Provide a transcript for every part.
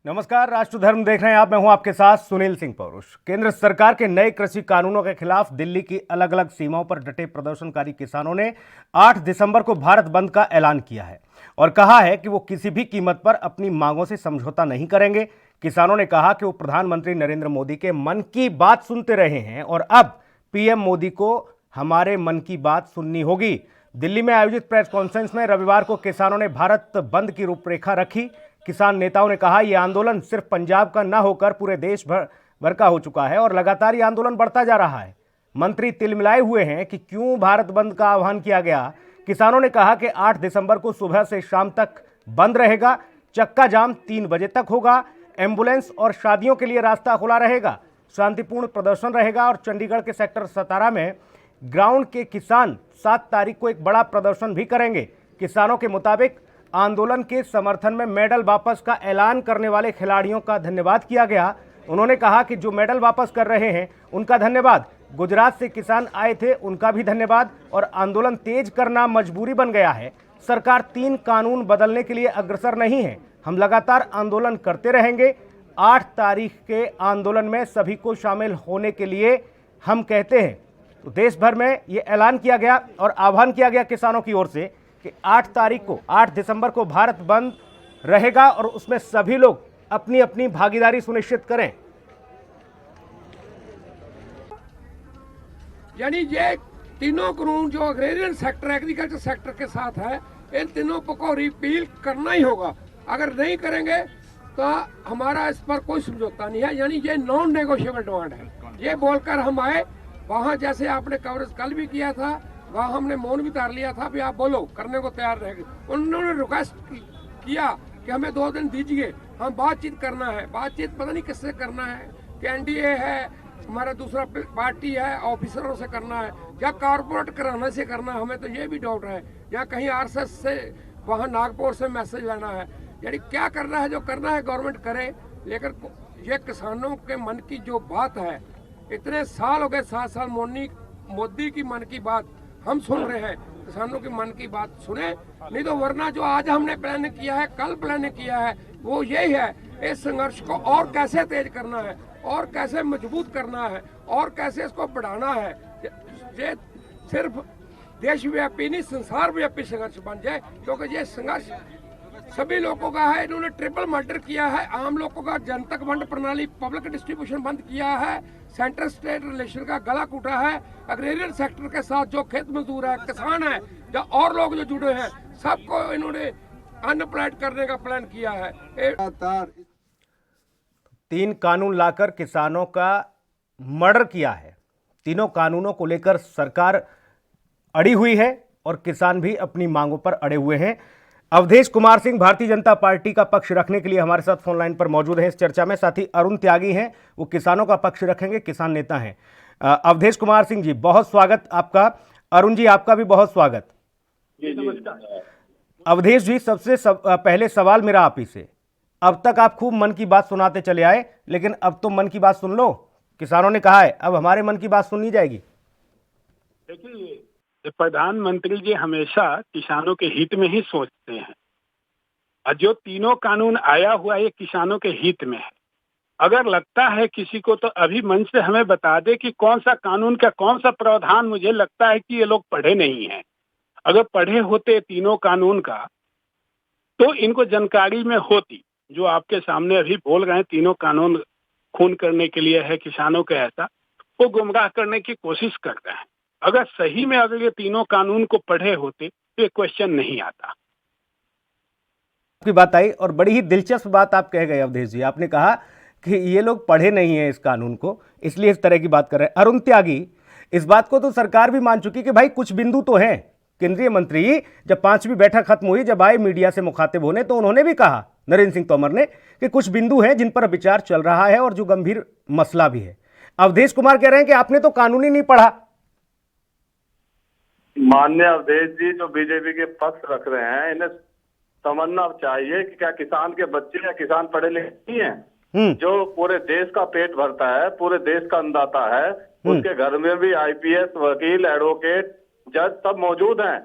नमस्कार, राष्ट्र धर्म देख रहे हैं आप। मैं हूं आपके साथ सुनील सिंह पौरुष। केंद्र सरकार के नए कृषि कानूनों के खिलाफ दिल्ली की अलग अलग सीमाओं पर डटे प्रदर्शनकारी किसानों ने 8 दिसंबर को भारत बंद का ऐलान किया है और कहा है कि वो किसी भी कीमत पर अपनी मांगों से समझौता नहीं करेंगे। किसानों ने कहा कि वो प्रधानमंत्री नरेंद्र मोदी के मन की बात सुनते रहे हैं और अब पीएम मोदी को हमारे मन की बात सुननी होगी। दिल्ली में आयोजित प्रेस कॉन्फ्रेंस में रविवार को किसानों ने भारत बंद की रूपरेखा रखी। किसान नेताओं ने कहा यह आंदोलन सिर्फ पंजाब का न होकर पूरे देश भर का हो चुका है और लगातार यह आंदोलन बढ़ता जा रहा है। मंत्री तिलमिलाए हुए हैं कि क्यों भारत बंद का आह्वान किया गया। किसानों ने कहा कि 8 दिसंबर को सुबह से शाम तक बंद रहेगा, चक्का जाम 3 बजे तक होगा, एम्बुलेंस और शादियों के लिए रास्ता खुला रहेगा, शांतिपूर्ण प्रदर्शन रहेगा और चंडीगढ़ के सेक्टर 17 में ग्राउंड के किसान 7 तारीख को एक बड़ा प्रदर्शन भी करेंगे। किसानों के मुताबिक आंदोलन के समर्थन में मेडल वापस का ऐलान करने वाले खिलाड़ियों का धन्यवाद किया गया। उन्होंने कहा कि जो मेडल वापस कर रहे हैं उनका धन्यवाद, गुजरात से किसान आए थे उनका भी धन्यवाद और आंदोलन तेज करना मजबूरी बन गया है। सरकार 3 कानून बदलने के लिए अग्रसर नहीं है, हम लगातार आंदोलन करते रहेंगे। 8 तारीख के आंदोलन में सभी को शामिल होने के लिए हम कहते हैं। तो देश भर में ये ऐलान किया गया और आह्वान किया गया किसानों की ओर से कि 8 तारीख को 8 दिसंबर को भारत बंद रहेगा और उसमें सभी लोग अपनी अपनी भागीदारी सुनिश्चित करें। यानी ये तीनों कानून जो एग्रेरियन सेक्टर, एग्रीकल्चर सेक्टर के साथ है, इन तीनों को रिपील करना ही होगा। अगर नहीं करेंगे तो हमारा इस पर कोई समझौता नहीं है। यानी ये नॉन नेगोशिएबल डिमांड है। ये बोलकर हम आए वहाँ, जैसे आपने कवरेज कल भी किया था, वहाँ हमने मौन भी उतार लिया था भी आप बोलो, करने को तैयार रहेंगे। उन्होंने रिक्वेस्ट किया कि हमें 2 दिन दीजिए, हम बातचीत करना है। बातचीत पता नहीं किससे करना है, कि एनडीए है, हमारा दूसरा पार्टी है, ऑफिसरों से करना है या कारपोरेट कराने से करना है, हमें तो ये भी डाउट है। या कहीं आरएसएस से वहाँ नागपुर से मैसेज लाना है। यानी क्या करना है, जो करना है गवर्नमेंट करे, लेकिन ये किसानों के मन की जो बात है, इतने साल हो गए, 7 साल मोदी की मन की बात हम सुन रहे हैं। किसानों की मन की बात सुने, नहीं तो वरना जो आज हमने प्लान किया है, कल प्लान किया है, वो यही है, इस संघर्ष को और कैसे तेज करना है और कैसे मजबूत करना है और कैसे इसको बढ़ाना है। ये सिर्फ देशव्यापी नहीं, संसार व्यापी संघर्ष बन जाए, क्योंकि ये संघर्ष सभी लोगों का है। इन्होंने ट्रिपल मर्डर किया है, आम लोगों का जनतक वंड प्रणाली, पब्लिक डिस्ट्रीब्यूशन बंद किया है, सेंटर स्टेट रिलेशन का गला कूटा है। एग्रेरियन सेक्टर के साथ जो खेत मजदूर है, किसान है या और लोग जो जुड़े हैं, सबको इन्होंने अनएम्प्लॉयड करने का प्लान किया है। 3 कानून लाकर किसानों का मर्डर किया है। तीनों कानूनों को लेकर सरकार अड़ी हुई है और किसान भी अपनी मांगों पर अड़े हुए हैं। अवधेश कुमार सिंह भारतीय जनता पार्टी का पक्ष रखने के लिए हमारे साथ फोन लाइन पर मौजूद हैं इस चर्चा में। साथ ही अरुण त्यागी हैं, वो किसानों का पक्ष रखेंगे, किसान नेता हैं। अवधेश कुमार सिंह जी, बहुत स्वागत आपका। अरुण जी, आपका भी बहुत स्वागत। जी नमस्कार। अवधेश जी, सबसे पहले सवाल मेरा आप ही से, अब तक आप खूब मन की बात सुनाते चले आए, लेकिन अब तो मन की बात सुन लो। किसानों ने कहा है अब हमारे मन की बात सुननी जाएगी। देखिए, प्रधानमंत्री जी हमेशा किसानों के हित में ही सोचते हैं और जो तीनों कानून आया हुआ है ये किसानों के हित में है। अगर लगता है किसी को तो अभी मंच से हमें बता दे कि कौन सा कानून का कौन सा प्रावधान। मुझे लगता है कि ये लोग पढ़े नहीं हैं। अगर पढ़े होते तीनों कानून का तो इनको जानकारी में होती। जो आपके सामने अभी बोल रहे हैं तीनों कानून खून करने के लिए है किसानों के, ऐसा वो गुमराह करने की कोशिश कर रहे हैं। अगर सही में अगर ये तीनों कानून को पढ़े होते तो ये क्वेश्चन नहीं आता। आपकी बात आई और बड़ी ही दिलचस्प बात आप कह गए अवधेश जी। आपने कहा कि ये लोग पढ़े नहीं है इस कानून को, इसलिए इस तरह की बात कर रहे हैं। अरुण त्यागी, इस बात को तो सरकार भी मान चुकी कि भाई कुछ बिंदु तो हैं। केंद्रीय मंत्री जब 5वीं बैठक खत्म हुई, जब आए मीडिया से मुखातिब होने, तो उन्होंने भी कहा, नरेंद्र सिंह तोमर ने, कि कुछ बिंदु हैं जिन पर विचार चल रहा है और जो गंभीर मसला भी है। अवधेश कुमार कह रहे हैं कि आपने तो कानून ही नहीं पढ़ा। माननीय अवधेश जी जो बीजेपी के पक्ष रख रहे हैं, इन्हें समझना चाहिए कि क्या किसान के बच्चे या किसान पढ़े लिखे नहीं है। जो पूरे देश का पेट भरता है, पूरे देश का अन्नदाता है, उसके घर में भी आईपीएस, वकील, एडवोकेट, जज सब मौजूद हैं।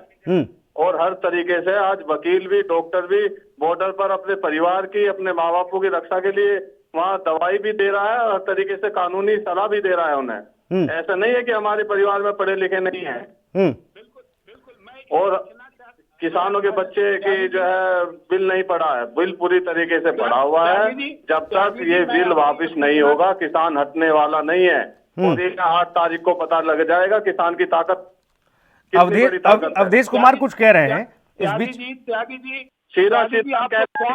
और हर तरीके से आज वकील भी, डॉक्टर भी बॉर्डर पर अपने परिवार की, अपने माँ बापों की रक्षा के लिए वहाँ दवाई भी दे रहा है और हर तरीके से कानूनी सलाह भी दे रहा है उन्हें। ऐसा नहीं है कि हमारे परिवार में पढ़े लिखे नहीं है। और किसानों के बच्चे की जो है बिल नहीं पड़ा है, बिल पूरी तरीके से पड़ा हुआ है। जब तक ये बिल वापस नहीं होगा किसान हटने वाला नहीं है। और ये 8 तारीख को पता लग जाएगा किसान की ताकत कितनी बड़ी ताकत है। अवधेश कुमार कुछ कह रहे हैं इस बीच। त्यागी जी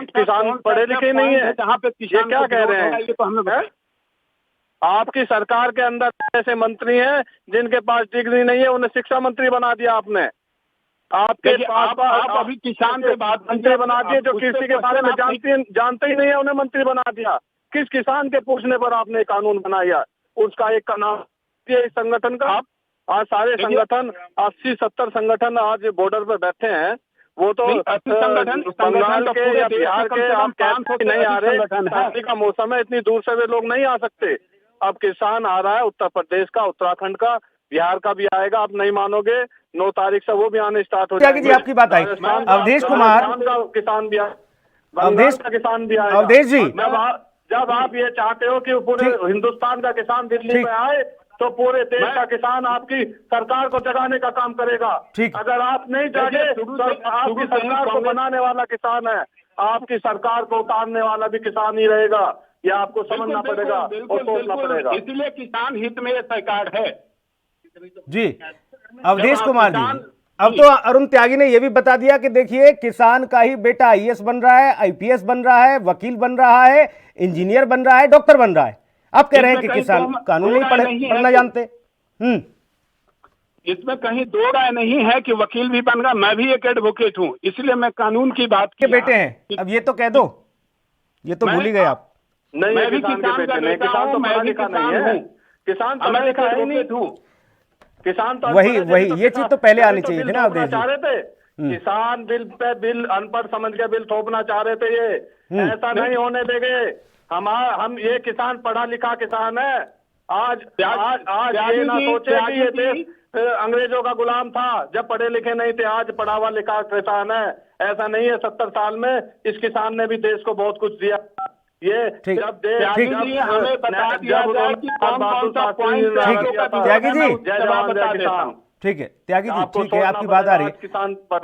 किसान पढ़े लिखे नहीं है जहाँ पे ये क्या कह रहे हैं? ये तो हमें आपकी सरकार के अंदर ऐसे मंत्री हैं जिनके पास डिग्री नहीं है, उन्हें शिक्षा मंत्री बना दिया आपने। आपके पास आप अभी किसान के बाद मंत्री बना दिए जो कृषि के बारे में जानते ही नहीं है, उन्हें मंत्री बना दिया। किस किसान के पूछने पर आपने कानून बनाया? उसका एक का नाम इस संगठन का। आज सारे संगठन 80-70 संगठन आज बॉर्डर पर बैठे हैं। वो तो संगठन बंगाल के या बिहार के आप कैंप नहीं आ रहे, सर्दी का मौसम है, इतनी दूर से वे लोग नहीं आ सकते। अब किसान आ रहा है उत्तर प्रदेश का, उत्तराखंड का, बिहार का भी आएगा। आप नहीं मानोगे, 9 तारीख से वो भी आने स्टार्ट हो जाएंगे। जी आपकी बात आई। अवधेश कुमार का किसान भी अवधेश का किसान भी आएगा। अवधेश जी, जब आप ये चाहते हो कि पूरे हिंदुस्तान का किसान दिल्ली में आए तो पूरे देश का किसान आपकी सरकार को जगाने का काम करेगा। अगर आप नहीं जागे तो आपकी सरकार को बनाने वाला किसान है, आपकी सरकार को उतारने वाला भी किसान ही रहेगा। ये आपको समझना पड़ेगा और सोचना पड़ेगा। इसलिए किसान हित में ये सरकार है। जी अवधेश कुमार जी, अब तो अरुण त्यागी ने यह भी बता दिया कि देखिए किसान का ही बेटा आईएएस बन रहा है, आईपीएस बन रहा है, वकील बन रहा है, इंजीनियर बन रहा है, डॉक्टर बन रहा है। आप कह रहे हैं कि किसान कानून नहीं पढ़ना जानते। इसमें कहीं दो राय नहीं है कि वकील भी बन रहा। मैं भी एक एडवोकेट हूँ, इसलिए मैं कानून की बात के बेटे हैं। अब ये तो कह दो, ये तो भूल ही गए आप। नहीं, मैं भी किसान के बेटे नहीं, किसान तो पढ़ा लिखा नहीं है। किसान पढ़ा लिखा ही नहीं हूँ। किसान तो वही ये चीज तो पहले आनी चाहिए थी ना। अवधेश चाह रहे थे किसान बिल पे बिल अनपढ़ समझ के बिल थोपना चाह रहे थे। ये ऐसा नहीं होने देंगे। हम ये किसान पढ़ा लिखा किसान है। आज ये ना सोचे कि ये देश अंग्रेजों का गुलाम था जब पढ़े लिखे नहीं थे। आज पढ़ा हुआ लिखा किसान है। ऐसा नहीं है। 70 साल में इस किसान ने भी देश को बहुत कुछ दिया। ये जब हमें बता दिया जाए कि कौन सा पॉइंट त्यागी जी, ठीक है त्यागी जी, ठीक है आपकी बात आ रही है।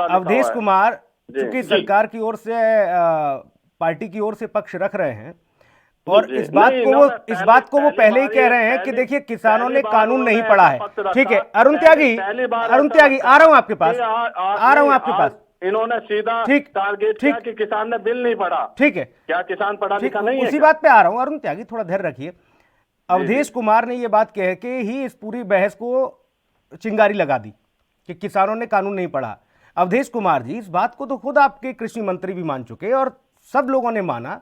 अवधेश कुमार चूंकि सरकार की ओर से पार्टी की ओर से पक्ष रख रहे हैं और इस बात को वो पहले ही कह रहे हैं कि देखिए किसानों ने कानून नहीं पढ़ा है। ठीक है अरुण त्यागी आ रहा हूं आपके पास। इन्होंने सीधा टारगेट किया कि किसान ने बिल नहीं पढ़ा। ठीक है, क्या किसान पढ़ा लिखा नहीं है? उसी बात पे आ रहा हूं अरुण त्यागी, थोड़ा धैर्य रखिए। अवधेश कुमार ने ये बात कह के ही इस पूरी बहस को चिंगारी लगा दी कि किसानों ने कानून नहीं पढ़ा। अवधेश कुमार जी, इस बात को तो खुद आपके कृषि मंत्री भी मान चुके और सब लोगों ने माना।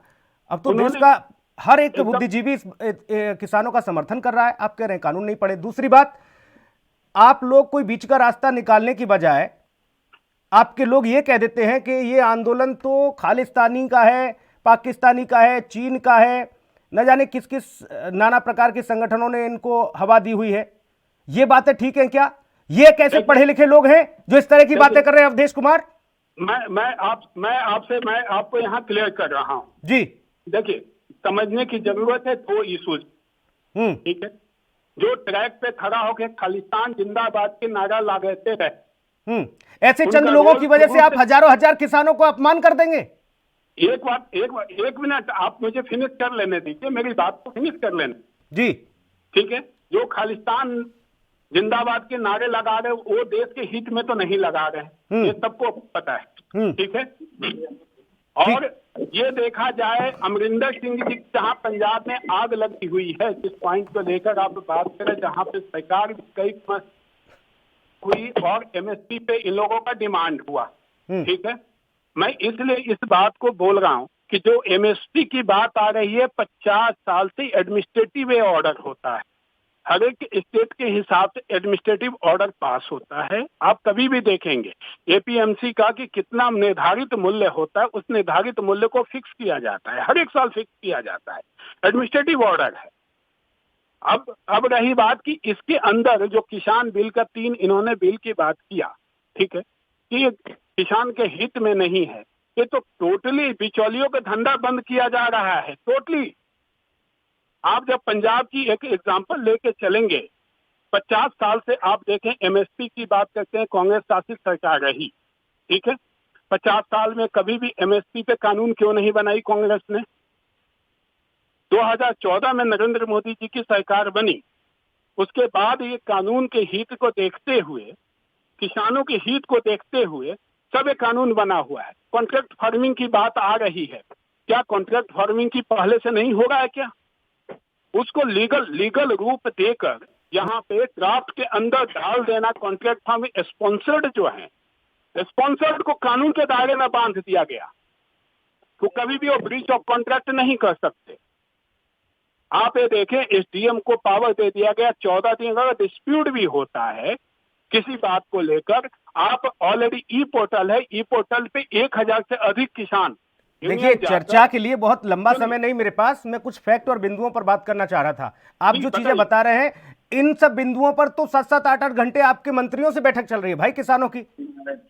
अब तो देश का हर एक बुद्धिजीवी किसानों का समर्थन कर रहा है। आप कह रहे हैं कानून नहीं पढ़े। दूसरी बात, आप लोग कोई बीच का रास्ता निकालने की बजाय आपके लोग ये कह देते हैं कि ये आंदोलन तो खालिस्तानी का है, पाकिस्तानी का है, चीन का है, न जाने किस किस नाना प्रकार के संगठनों ने इनको हवा दी हुई है। ये बातें ठीक है क्या? ये कैसे पढ़े लिखे लोग हैं जो इस तरह की बातें कर रहे हैं अवधेश कुमार? मैं आपको यहाँ क्लियर कर रहा हूँ जी। देखिए, समझने की जरूरत है 2 इशूज। ठीक है, जो ट्रैक पे खड़ा होकर खालिस्तान जिंदाबाद के नारा लगाते रहे, ऐसे चंद लोगों की वजह से आप हजारों हजार किसानों को अपमान कर देंगे। एक मिनट आप मुझे फिनिश कर लेने दीजिए, मेरी बात को फिनिश कर लेने जी। ठीक है, जो खालिस्तान जिंदाबाद के नारे लगा रहे वो देश के हित में तो नहीं लगा रहे, ये सबको पता है। ठीक है, और ये देखा जाए अमरिंदर सिंह जी जहां पंजाब में आग लगी हुई है, जिस पॉइंट को लेकर आप बात करें, जहां पे सरकार कई हुई और एमएसपी पे इन लोगों का डिमांड हुआ। ठीक है, मैं इसलिए इस बात को बोल रहा हूं कि जो एमएसपी की बात आ रही है, 50 साल से एडमिनिस्ट्रेटिव ऑर्डर होता है। हर एक स्टेट के हिसाब से एडमिनिस्ट्रेटिव ऑर्डर पास होता है। आप कभी भी देखेंगे एपीएमसी का कि कितना निर्धारित मूल्य होता है, उस निर्धारित मूल्य को फिक्स किया जाता है, हर एक साल फिक्स किया जाता है, एडमिनिस्ट्रेटिव ऑर्डर है। अब रही बात कि इसके अंदर जो किसान बिल का 3 इन्होंने बिल की बात किया, ठीक है, कि ये किसान के हित में नहीं है। ये तो टोटली बिचौलियों का धंधा बंद किया जा रहा है, टोटली। आप जब पंजाब की एक एग्जांपल लेके चलेंगे, 50 साल से आप देखें एमएसपी की बात करते हैं, कांग्रेस शासित सरकार रही, ठीक है। 50 साल में कभी भी एमएसपी पे कानून क्यों नहीं बनाई कांग्रेस ने? 2014 में नरेंद्र मोदी जी की सरकार बनी, उसके बाद ये कानून के हित को देखते हुए, किसानों के हित को देखते हुए सब एक कानून बना हुआ है। कॉन्ट्रैक्ट फार्मिंग की बात आ रही है, क्या कॉन्ट्रैक्ट फार्मिंग की पहले से नहीं होगा है क्या? उसको लीगल रूप देकर यहाँ पे ड्राफ्ट के अंदर डाल देना। कॉन्ट्रैक्ट फार्मिंग स्पॉन्सर्ड जो है, स्पॉन्सर्ड को कानून के दायरे में बांध दिया गया, तो कभी भी वो ब्रीच ऑफ कॉन्ट्रैक्ट नहीं कर सकते। आप ये देखें, एसडीएम को पावर दे दिया गया 14 दिन, अगर डिस्प्यूट भी होता है किसी बात को लेकर, आप ऑलरेडी ई पोर्टल है, ई पोर्टल पे 1000 से अधिक किसान। देखिए, चर्चा के लिए बहुत लंबा समय नहीं मेरे पास, मैं कुछ फैक्ट और बिंदुओं पर बात करना चाह रहा था। आप जो चीजें बता रहे हैं, इन सब बिंदुओं पर तो 7-7, 8-8 घंटे आपके मंत्रियों से बैठक चल रही है भाई किसानों की।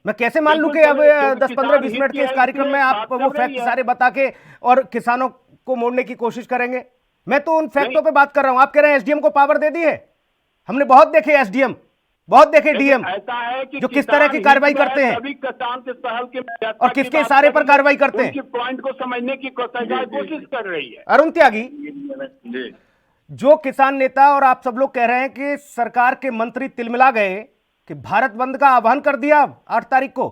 मैं कैसे मान लूं कि अब 10-15-20 मिनट के इस कार्यक्रम में आप वो फैक्ट सारे बता के और किसानों को मोड़ने की कोशिश करेंगे? मैं तो उन फैक्टों पे बात कर रहा हूं। आप कह रहे हैं एसडीएम को पावर दे दी है। हमने बहुत देखे एसडीएम, बहुत देखे डीएम जो किस तरह की कार्रवाई करते हैं और किसके इशारे पर कार्रवाई करते हैं। पॉइंट को समझने की कोशिश कर रही है अरुण त्यागी, जो किसान नेता और आप सब लोग कह रहे हैं कि सरकार के मंत्री तिलमिला गए कि भारत बंद का आह्वान कर दिया 8 तारीख को,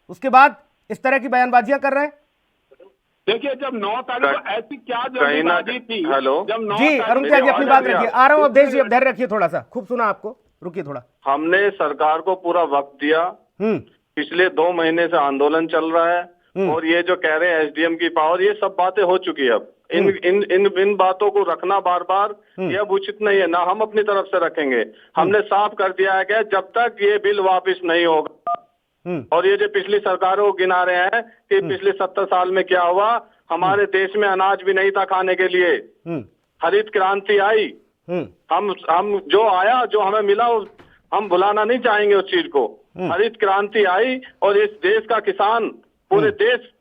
उसके बाद इस तरह की बयानबाजियां कर रहे हैं। देखिए, जब 9 तारीख को ऐसी क्या जल्दीबाजी थी, जब 9 जी अरुण त्यागी अपनी बात रखिए। आ रहा हूं अवधेश जी, अब धैर्य रखिए थोड़ा सा, खूब सुना आपको, रुकिए थोड़ा। हमने सरकार को पूरा वक्त दिया, पिछले 2 महीने से आंदोलन चल रहा है, और ये जो कह रहे हैं एसडीएम की पावर, ये सब बातें हो चुकी है। अब इन बातों को रखना बार बार ये अब उचित नहीं है, ना हम अपनी तरफ से रखेंगे। हमने साफ कर दिया है कि जब तक ये बिल वापस नहीं होगा, और ये जो पिछली सरकारों को गिना रहे हैं कि पिछले 70 साल में क्या हुआ, हमारे देश में अनाज भी नहीं था खाने के लिए, हरित क्रांति आई, हम जो आया, जो हमें मिला, हम भुलाना नहीं चाहेंगे उस चीज को। हरित क्रांति आई और इस देश का किसान पूरे देश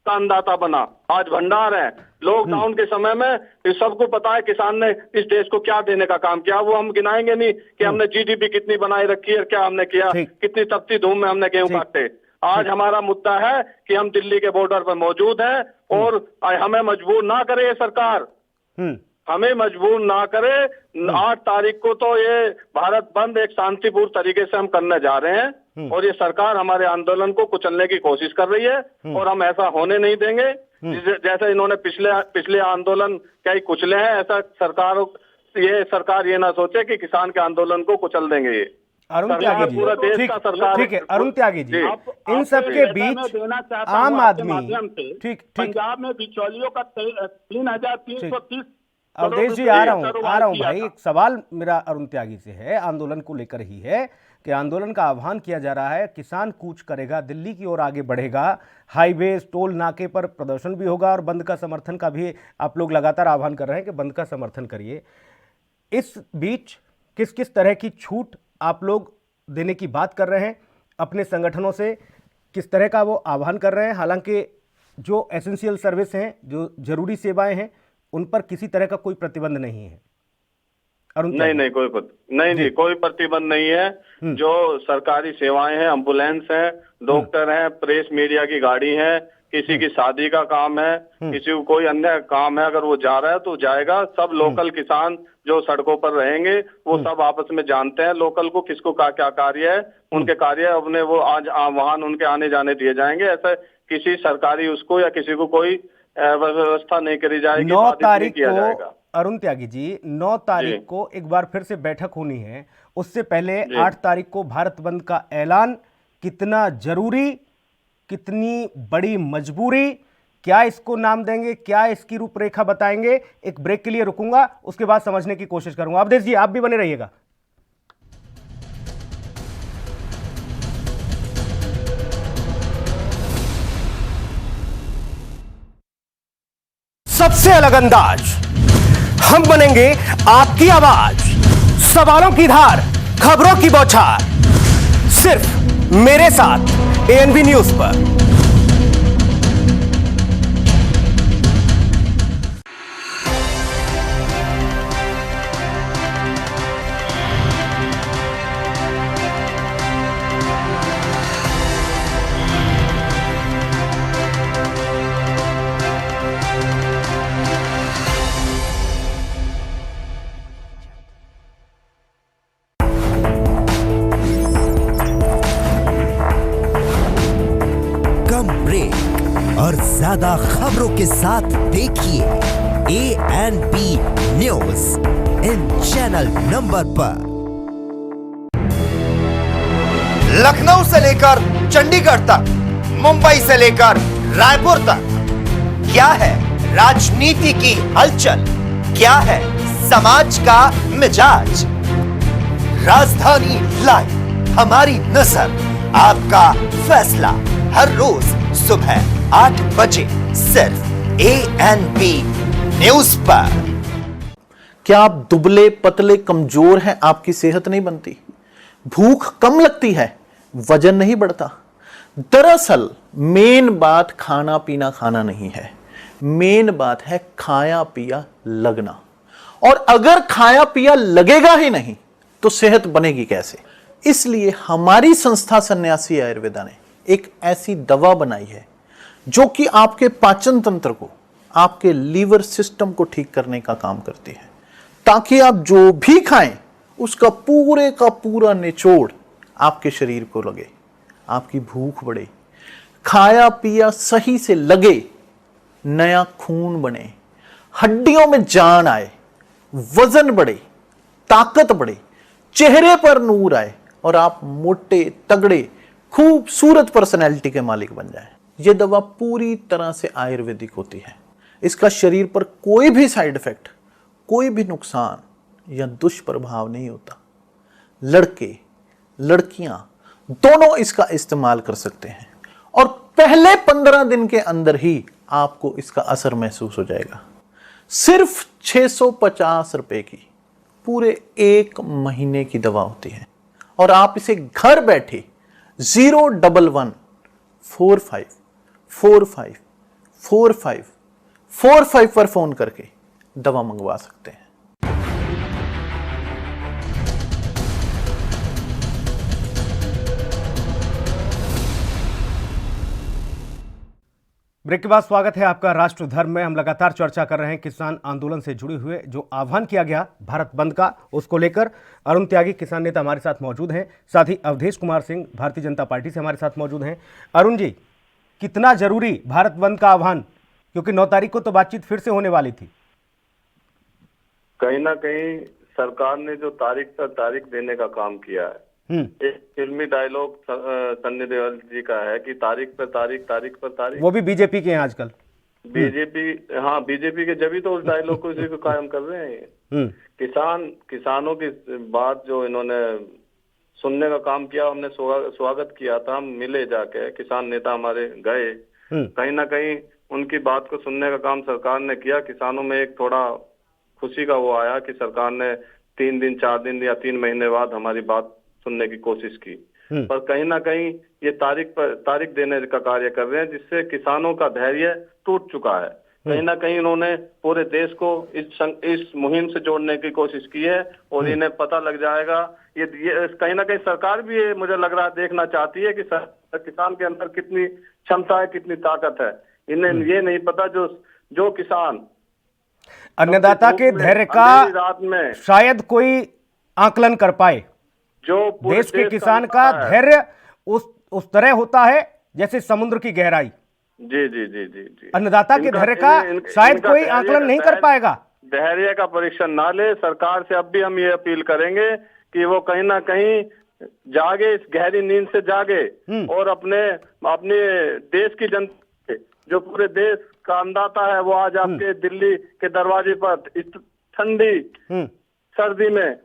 का अन्नदाता बना, आज भंडार है। लॉकडाउन के समय में सबको पता है किसान ने इस देश को क्या देने का काम किया, वो हम गिनाएंगे नहीं कि हमने जीडीपी कितनी बनाए रखी है, क्या हमने किया, कितनी तपती धूम में हमने गेहूं काटे। आज हमारा मुद्दा है कि हम दिल्ली के बॉर्डर पर मौजूद हैं, और हमें मजबूर ना करे ये सरकार, हमें मजबूर ना करे। 8 तारीख को तो ये भारत बंद एक शांतिपूर्ण तरीके से हम करने जा रहे हैं, और ये सरकार हमारे आंदोलन को कुचलने की कोशिश कर रही है, और हम ऐसा होने नहीं देंगे। जैसे इन्होंने पिछले आंदोलन क्या ही कुचले हैं, ऐसा सरकार ये ना सोचे कि किसान के आंदोलन को कुचल देंगे। ये अरुण त्यागी जी, पूरा देश का सरकार, ठीक है अरुण त्यागी जी, इन सब के बीच आम आदमी, ठीक पंजाब में बिचौलियों का 3330 अवधेश जी, आ रहा हूं भाई। एक सवाल मेरा अरुण त्यागी से है, आंदोलन को लेकर ही है कि आंदोलन का आह्वान किया जा रहा है, किसान कूच करेगा, दिल्ली की ओर आगे बढ़ेगा, हाईवे टोल नाके पर प्रदर्शन भी होगा, और बंद का समर्थन का भी आप लोग लगातार आह्वान कर रहे हैं कि बंद का समर्थन करिए। इस बीच किस किस तरह की छूट आप लोग देने की बात कर रहे हैं अपने संगठनों से, किस तरह का वो आह्वान कर रहे हैं? हालांकि जो एसेंशियल सर्विस हैं, जो जरूरी सेवाएं हैं, उन पर किसी तरह का कोई प्रतिबंध नहीं है। नहीं कोई प्रतिबंध नहीं है। जो सरकारी सेवाएं हैं, एम्बुलेंस है, डॉक्टर हैं, प्रेस मीडिया की गाड़ी है, किसी की शादी का काम है, किसी को कोई अन्य काम है, अगर वो जा रहा है तो जाएगा। सब लोकल किसान जो सड़कों पर रहेंगे, वो सब आपस में जानते हैं लोकल को किसको क्या कार्य है, उनके कार्य अपने वो आज वाहन उनके आने जाने दिए जाएंगे। ऐसा किसी सरकारी उसको या किसी को कोई व्यवस्था नहीं करी जाएगी। 9 तारीख को अरुण त्यागी जी, 9 तारीख को एक बार फिर से बैठक होनी है, उससे पहले 8 तारीख को भारत बंद का ऐलान कितना जरूरी, कितनी बड़ी मजबूरी, क्या इसको नाम देंगे, क्या इसकी रूपरेखा बताएंगे? एक ब्रेक के लिए रुकूंगा, उसके बाद समझने की कोशिश करूंगा। अवधेश जी, आप भी बने रहिएगा। सबसे अलग अंदाज, हम बनेंगे आपकी आवाज, सवालों की धार, खबरों की बौछार, सिर्फ मेरे साथ एएनबी न्यूज पर। और ज्यादा खबरों के साथ देखिए ANB news in channel number पर। लखनऊ से लेकर चंडीगढ़ तक, मुंबई से लेकर रायपुर तक, क्या है राजनीति की हलचल, क्या है समाज का मिजाज। राजधानी लाइव, हमारी नजर, आपका फैसला, हर रोज सुबह 8 बजे सिर्फ एएनबी न्यूज पर। क्या आप दुबले पतले कमजोर हैं, आपकी सेहत नहीं बनती, भूख कम लगती है, वजन नहीं बढ़ता? दरअसल मेन बात खाना पीना खाना नहीं है, मेन बात है खाया पिया लगना। और अगर खाया पिया लगेगा ही नहीं तो सेहत बनेगी कैसे? इसलिए हमारी संस्था सन्यासी आयुर्वेदा ने एक ऐसी दवा बनाई है जो कि आपके पाचन तंत्र को, आपके लीवर सिस्टम को ठीक करने का काम करती है, ताकि आप जो भी खाएं उसका पूरे का पूरा निचोड़ आपके शरीर को लगे, आपकी भूख बढ़े, खाया पिया सही से लगे, नया खून बने, हड्डियों में जान आए, वजन बढ़े, ताकत बढ़े, चेहरे पर नूर आए और आप मोटे तगड़े खूबसूरत पर्सनैलिटी के मालिक बन जाएं। यह दवा पूरी तरह से आयुर्वेदिक होती है। इसका शरीर पर कोई भी साइड इफेक्ट, कोई भी नुकसान या दुष्प्रभाव नहीं होता। लड़के लड़कियां दोनों इसका इस्तेमाल कर सकते हैं और पहले 15 दिन के अंदर ही आपको इसका असर महसूस हो जाएगा। सिर्फ 650 रुपए की पूरे 1 महीने की दवा होती है और आप इसे घर बैठे 01145454545 पर फोन करके दवा मंगवा सकते हैं। ब्रेक के बाद स्वागत है आपका राष्ट्र धर्म में। हम लगातार चर्चा कर रहे हैं किसान आंदोलन से जुड़े हुए जो आह्वान किया गया भारत बंद का, उसको लेकर अरुण त्यागी किसान नेता हमारे साथ मौजूद हैं, साथ ही अवधेश कुमार सिंह भारतीय जनता पार्टी से हमारे साथ मौजूद हैं। अरुण जी, कितना जरूरी भारत बंद का आह्वान, क्योंकि 9 तारीख को तो बातचीत फिर से होने वाली थी। कहीं ना कहीं सरकार ने जो तारीख पर तारीख देने का काम किया है, एक फिल्मी डायलॉग सन्नी देओल जी का है कि तारीख पर तारीख, तारीख पर तारीख। वो भी बीजेपी के हैं आजकल। बीजेपी, हाँ बीजेपी के, जब ही तो उस डायलॉग को इसी को कायम कर रहे हैं। किसानों की बात जो इन्होंने सुनने का काम किया, हमने स्वागत किया था। हम मिले जाके, किसान नेता हमारे गए, कहीं ना कहीं उनकी बात को सुनने का काम सरकार ने किया। किसानों में एक थोड़ा खुशी का वो आया कि सरकार ने 3 दिन 4 दिन या 3 महीने बाद हमारी बात सुनने की कोशिश की। पर कहीं ना कहीं ये तारीख देने का कार्य कर रहे हैं, जिससे किसानों का धैर्य टूट चुका है। कहीं ना कहीं इन्होंने पूरे देश को इस मुहिम से जोड़ने की कोशिश की है और इन्हें पता लग जाएगा। ये कहीं ना कहीं सरकार भी ये मुझे लग रहा है देखना चाहती है कि किसान के अंदर कितनी क्षमता है, कितनी ताकत है। इन्हें ये नहीं पता जो किसान अन्नदाता के धैर्य का रात में शायद कोई आकलन कर पाए। जो देश के किसान का धैर्य उस तरह होता है जैसे समुद्र की गहराई। जी जी जी जी जी। अन्नदाता के धैर्य का शायद कोई आकलन नहीं कर पाएगा। धैर्य का परीक्षण ना ले। सरकार से अब भी हम ये अपील करेंगे कि वो कहीं ना कहीं जागे, इस गहरी नींद से जागे और अपने देश की जनता, जो पूरे देश का अन्नदाता है, वो आज आपके दिल्ली के दरवाजे पर इस ठंडी सर्दी में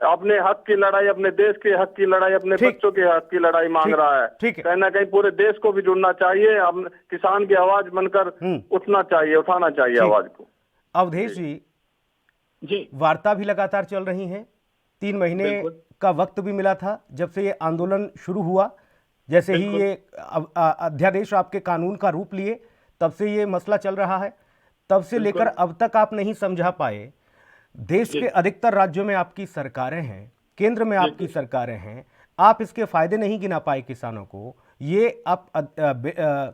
अपने हक की लड़ाई, अपने देश के हक की लड़ाई, अपने बच्चों के हक की लड़ाई मांग रहा है। कहीं ना कहीं पूरे देश को भी जुड़ना चाहिए, अब किसान की आवाज बनकर उठना चाहिए, उठाना चाहिए आवाज को। अवधेश जी, वार्ता भी लगातार चल रही है। 3 महीने का वक्त भी मिला था जब से ये आंदोलन शुरू हुआ। जैसे ही ये अध्यादेश आपके कानून का रूप लिए तब से ये मसला चल रहा है, तब से लेकर अब तक आप नहीं समझा पाए। देश के अधिकतर राज्यों में आपकी सरकारें हैं, केंद्र में आपकी सरकारें हैं, आप इसके फायदे नहीं गिना पाए किसानों को। ये आप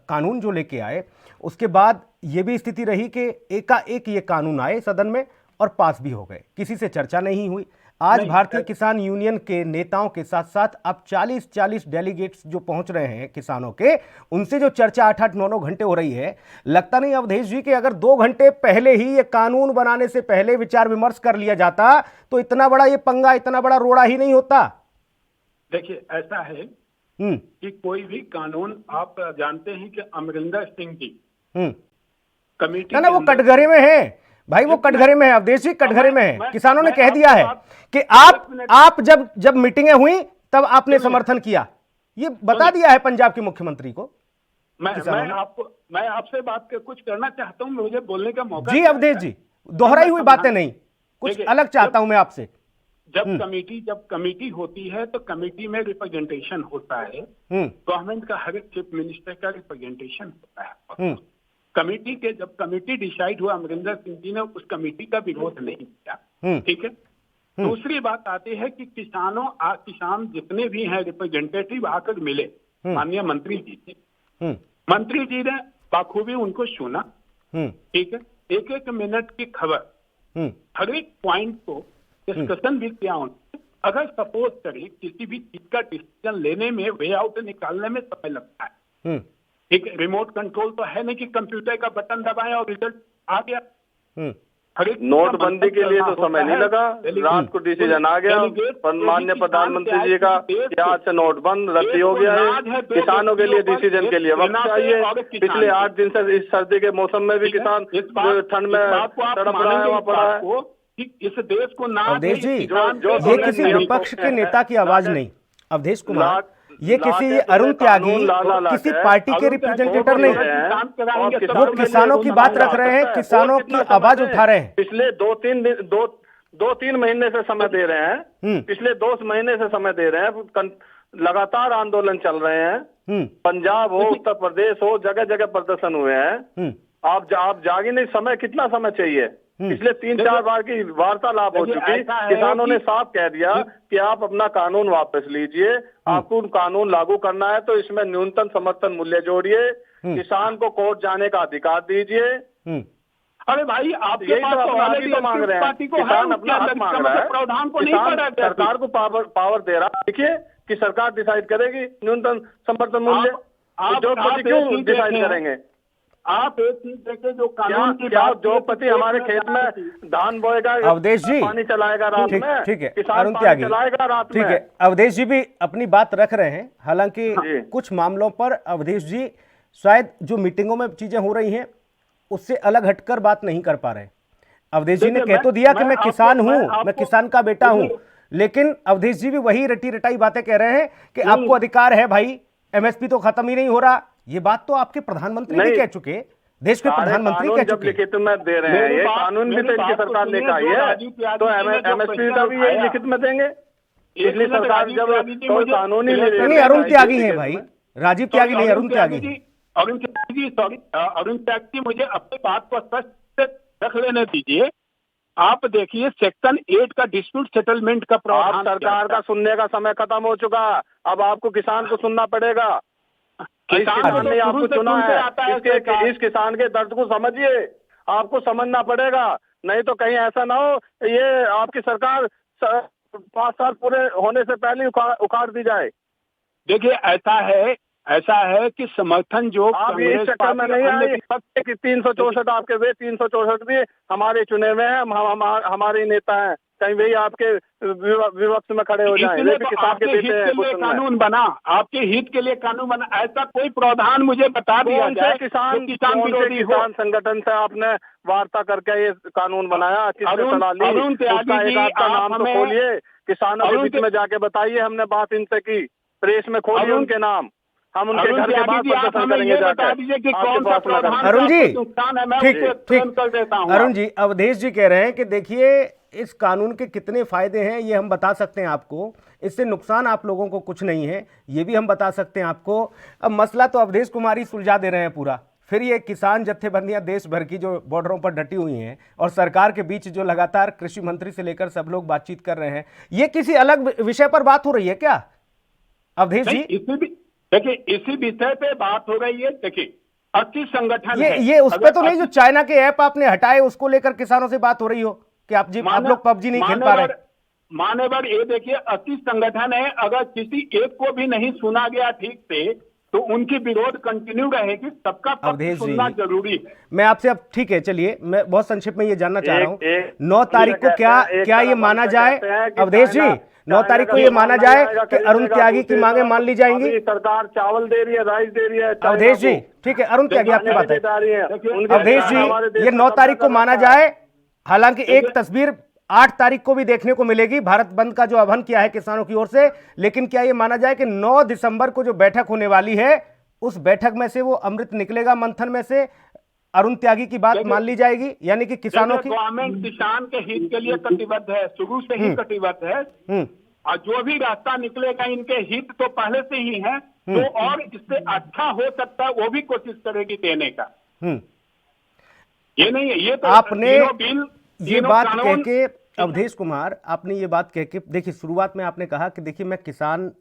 कानून जो लेके आए उसके बाद ये भी स्थिति रही कि एकाएक ये कानून आए सदन में और पास भी हो गए, किसी से चर्चा नहीं हुई। आज भारतीय किसान यूनियन के नेताओं के साथ साथ अब 40-40 डेलीगेट्स जो पहुंच रहे हैं किसानों के, उनसे जो चर्चा 8-8, 9-9 घंटे हो रही है, लगता नहीं अवधेश जी कि अगर 2 घंटे पहले ही ये कानून बनाने से पहले विचार विमर्श कर लिया जाता तो इतना बड़ा ये पंगा, इतना बड़ा रोड़ा ही नहीं होता। देखिए, ऐसा है कि कोई भी कानून, आप जानते हैं कि अमरिंदर सिंह जी कमेटी ना वो कटघरे में है भाई, वो कटघरे में है, अवधेश जी कटघरे में है। किसानों ने कह दिया है कि आप जब मीटिंगें हुई तब आपने समर्थन किया, ये बता दिया है पंजाब के मुख्यमंत्री को। मैं आपसे बात कुछ करना चाहता हूं, मुझे बोलने का मौका जी अवधेश जी, दोहराई हुई बातें नहीं, कुछ अलग चाहता हूं मैं आपसे। जब कमेटी होती है तो कमेटी में रिप्रेजेंटेशन होता है, गवर्नमेंट का हर एक चीफ मिनिस्टर का रिप्रेजेंटेशन होता है। जब कमेटी डिसाइड हुआ, अमरिंदर सिंह जी ने उस कमेटी का विरोध नहीं किया, ठीक है। दूसरी बात आती है कि किसान जितने भी हैं रिप्रेजेंटेटिव आकर मिले माननीय मंत्री जी से, मंत्री जी ने बाखूबी उनको सुना, ठीक है। 1-1 मिनट की खबर, हर एक पॉइंट को डिस्कशन भी किया उन्होंने। अगर सपोज करें किसी भी चीज का डिसीजन लेने में, वे आउट निकालने में समय लगता है, ठीक है। रिमोट कंट्रोल तो है नहीं कि कंप्यूटर का बटन दबाएं और रिजल्ट आ गया। नोटबंदी के लिए तो समय नहीं लगा, रात को डिसीजन आ गया माननीय प्रधानमंत्री जी का कि आज से नोट बंद रद्द हो गया है। किसानों के लिए डिसीजन के लिए वक्त चाहिए। पिछले 8 दिन से इस सर्दी के मौसम में भी किसान ठंड में तड़प रहा है, पड़ा है। इस देश को अवधेश जी, ये किसी विपक्ष के नेता की आवाज नहीं, अवधेश कुमार, ये किसी अरुण त्यागी किसी पार्टी के रिप्रेजेंटेटिव नहीं, वो किसानों की बात रख रहे हैं, किसानों की आवाज उठा रहे हैं। पिछले 2-3 महीने से समय दे रहे हैं, पिछले 2 महीने से समय दे रहे हैं, लगातार आंदोलन चल रहे हैं। पंजाब हो, उत्तर प्रदेश हो, जगह जगह प्रदर्शन हुए हैं। आप जागे नहीं, समय कितना समय चाहिए? पिछले 3-4 बार की वार्तालाप हो चुकी। किसानों ने साफ कह दिया कि आप अपना कानून वापस लीजिए, आपको कानून लागू करना है तो इसमें न्यूनतम समर्थन मूल्य जोड़िए, किसान को कोर्ट जाने का अधिकार दीजिए। अरे भाई, आप यही तो अपराधी तो मांग रहे हैं, किसान अपना हक मांग रहा है, किसान सरकार को पावर दे रहा है। देखिए कि सरकार डिसाइड करेगी न्यूनतम समर्थन मूल्य, उद्योगपति क्यों डिसाइड करेंगे? आप एक चीज देखें, जो कानून की उद्योगपति हमारे खेत में धान बोएगा, अवधेश जी पानी चलाएगा रात में, ठीक है, किसान अरुण पानी त्यागी चलाएगा रात में। ठीक है, अवधेश जी भी अपनी बात रख रहे हैं। हालांकि कुछ मामलों पर अवधेश जी शायद जो मीटिंगों में चीजें हो रही हैं उससे अलग हटकर बात नहीं कर पा रहे। अवधेश जी ने कह तो दिया कि मैं किसान हूं, मैं किसान का बेटा हूं, लेकिन अवधेश जी भी वही रटी रटाई बातें कह रहे हैं कि आपको अधिकार है भाई, एमएसपी तो खत्म ही नहीं हो रहा। ये बात तो आपके प्रधानमंत्री भी कह चुके, देश के प्रधानमंत्री कह चुके। लिखित में दे रहे हैं, ये कानून भी तो इनकी सरकार लेकर आई है, तो एमएसपी का भी यही लिखित में देंगे। इसलिए सरकार जब कोई कानूनी नहीं, अरुण त्यागी है भाई, राजीव त्यागी नहीं, अरुण त्यागी। अरुण त्यागी, मुझे अपनी बात को स्पष्ट रख लेने दीजिए। आप देखिए, सेक्शन 8 का डिस्प्यूट सेटलमेंट का प्रावधान, सरकार का सुनने का समय खत्म हो चुका, अब आपको किसान को सुनना पड़ेगा। किसान ने आपको चुना है, इस किसान के दर्द को समझिए, आपको समझना पड़ेगा, नहीं तो कहीं ऐसा ना हो ये आपकी सरकार 5 साल पूरे होने से पहले उखाड़ दी जाए। देखिए, ऐसा है कि समर्थन जो आप इस चक्कर में नहीं आए कि 364 आपके वे 364 भी हमारे चुने हुए हैं, हमारे नेता हैं, कहीं वही आपके विपक्ष में खड़े हो जाएं। आपके हित के लिए कानून बना, आपके हित के लिए कानून बना, ऐसा कोई प्रावधान मुझे बता दिया जाए। किसान संगठन से आपने वार्ता करके ये कानून बनाया, अरुण त्यागी जी, का नाम तो खोलिए, किसानों के बीच में जाके बताइए, हमने बात इनसे की, प्रेस में खोलिए उनके नाम, हम उनके घर के बाहर प्रदर्शन करेंगे जाकर। अरुण जी, ठीक, अरुण जी, अवधेश जी कह रहे हैं कि देखिए इस कानून के कितने फायदे हैं ये हम बता सकते हैं आपको, इससे नुकसान आप लोगों को कुछ नहीं है ये भी हम बता सकते हैं आपको। अब मसला तो अवधेश कुमार ही सुलझा दे रहे हैं पूरा, फिर ये किसान जत्थेबंदियां देश भर की जो बॉर्डरों पर डटी हुई हैं और सरकार के बीच जो लगातार कृषि मंत्री से लेकर सब लोग बातचीत कर रहे हैं, ये किसी अलग विषय पर बात हो रही है क्या अवधेश जी? देखिए इसी विषय पे बात हो रही है। देखिए 80 संगठन ये उस पे तो नहीं जो चाइना के ऐप आपने हटाए उसको लेकर किसानों से बात हो रही हो कि आप लोग पबजी नहीं खेल पा रहे? मान्यवर ये देखिए 80 संगठन है, अगर किसी एक को भी नहीं सुना गया ठीक से तो उनकी विरोध कंटिन्यू रहेगी, सबका पक्ष सुनना जरूरी है। मैं आपसे अब ठीक है चलिए मैं बहुत संक्षिप्त में ये जानना चाह रहा हूँ 9 तारीख को क्या ये माना जाए अवधेश जी, 9 तारीख को ये माना जाए कि अरुण त्यागी की मांगे मान ली जाएंगी? सरकार चावल दे रही है, राइस दे रही है। अवधेश जी ठीक है, अरुण त्यागी आपकी बात है। अवधेश जी ये 9 तारीख को माना जाए, हालांकि एक तस्वीर 8 तारीख को भी देखने को मिलेगी भारत बंद का जो आह्वान किया है किसानों की ओर से, लेकिन क्या ये माना जाए कि 9 दिसंबर को जो बैठक होने वाली है उस बैठक में से वो अमृत निकलेगा मंथन में से, अरुण त्यागी की बात मान ली जाएगी, यानी कि किसानों की गवर्नमेंट किसान के हित के लिए कटिबद्ध है, शुरू से ही कटिबद्ध है और जो भी रास्ता निकलेगा इनके हित तो पहले से ही है, तो और इससे अच्छा हो सकता है वो भी कोशिश करेगी देने का। ये नहीं है, ये तो आपने बिल ये बात कह के अवधेश कुमार आपने ये बात कह के देखिए शुरुआत में आपने कहा कि देखिए मैं किसान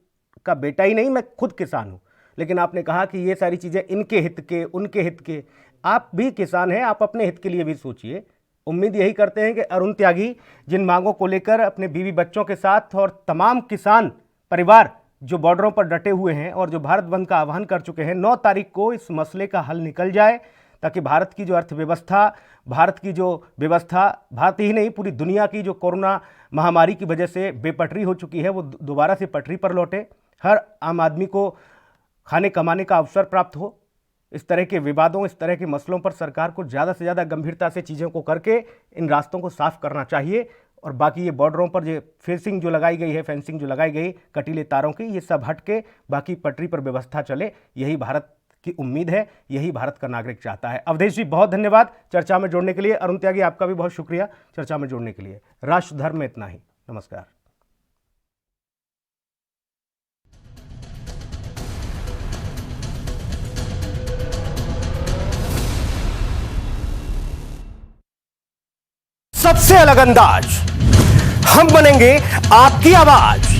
का बेटा ही नहीं मैं खुद किसान हूं, लेकिन आपने कहा कि ये सारी चीजें इनके हित के उनके हित के, आप भी किसान हैं, आप अपने हित के लिए भी सोचिए। उम्मीद यही करते हैं कि अरुण त्यागी जिन मांगों को लेकर अपने बीवी बच्चों के साथ और तमाम किसान परिवार जो बॉर्डरों पर डटे हुए हैं और जो भारत बंद का आह्वान कर चुके हैं, 9 तारीख को इस मसले का हल निकल जाए ताकि भारत की जो अर्थव्यवस्था, भारत की जो व्यवस्था, भारत ही नहीं पूरी दुनिया की जो कोरोना महामारी की वजह से बेपटरी हो चुकी है वो दोबारा से पटरी पर लौटे, हर आम आदमी को खाने कमाने का अवसर प्राप्त हो। इस तरह के विवादों, इस तरह के मसलों पर सरकार को ज़्यादा से ज़्यादा गंभीरता से चीज़ों को करके इन रास्तों को साफ करना चाहिए और बाकी ये बॉर्डरों पर जो फेंसिंग जो लगाई गई है, फेंसिंग जो लगाई गई कटीले तारों की, ये सब हट के बाकी पटरी पर व्यवस्था चले, यही भारत की उम्मीद है, यही भारत का नागरिक चाहता है। अवधेश जी बहुत धन्यवाद चर्चा में जोड़ने के लिए। अरुण त्यागी आपका भी बहुत शुक्रिया चर्चा में जोड़ने के लिए। राष्ट्र धर्म में इतना ही, नमस्कार। सबसे अलग अंदाज, हम बनेंगे आपकी आवाज।